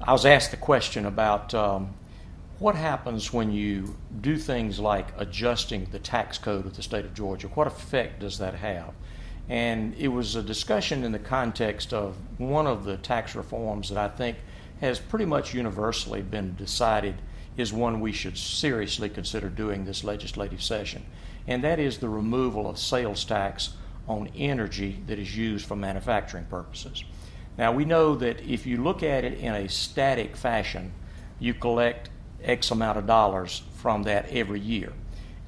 I was asked the question about what happens when you do things like adjusting the tax code of the state of Georgia. What effect does that have? And it was a discussion in the context of one of the tax reforms that I think has pretty much universally been decided is one we should seriously consider doing this legislative session, and that is the removal of sales tax on energy that is used for manufacturing purposes. Now, we know that if you look at it in a static fashion, you collect X amount of dollars from that every year,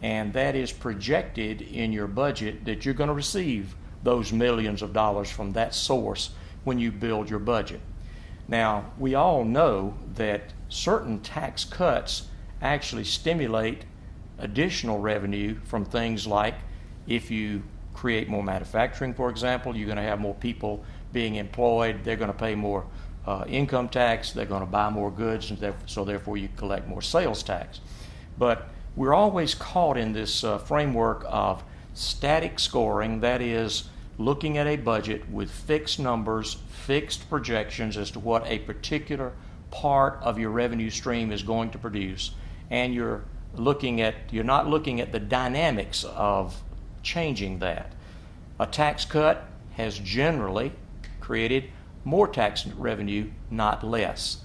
and that is projected in your budget that you're going to receive those millions of dollars from that source when you build your budget. Now, we all know that certain tax cuts actually stimulate additional revenue from things like if you create more manufacturing, for example, you're going to have more people being employed, they're going to pay more income tax, they're going to buy more goods, and so therefore you collect more sales tax. But we're always caught in this framework of static scoring, that is, looking at a budget with fixed numbers, fixed projections as to what a particular part of your revenue stream is going to produce, and you're not looking at the dynamics of changing that. A tax cut has generally created more tax revenue, not less.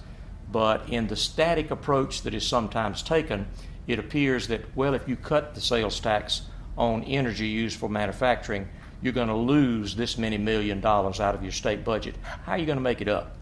But in the static approach that is sometimes taken, it appears that, well, if you cut the sales tax on energy used for manufacturing, you're going to lose this many $1 million out of your state budget. How are you going to make it up?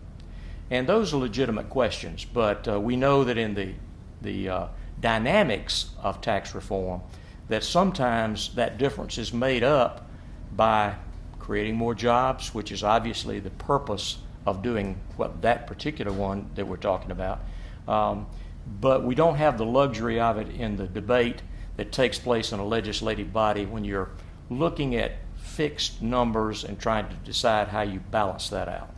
And those are legitimate questions, but we know that in the dynamics of tax reform, that sometimes that difference is made up by creating more jobs, which is obviously the purpose of doing that particular one that we're talking about. But we don't have the luxury of it in the debate that takes place in a legislative body when you're looking at fixed numbers and trying to decide how you balance that out.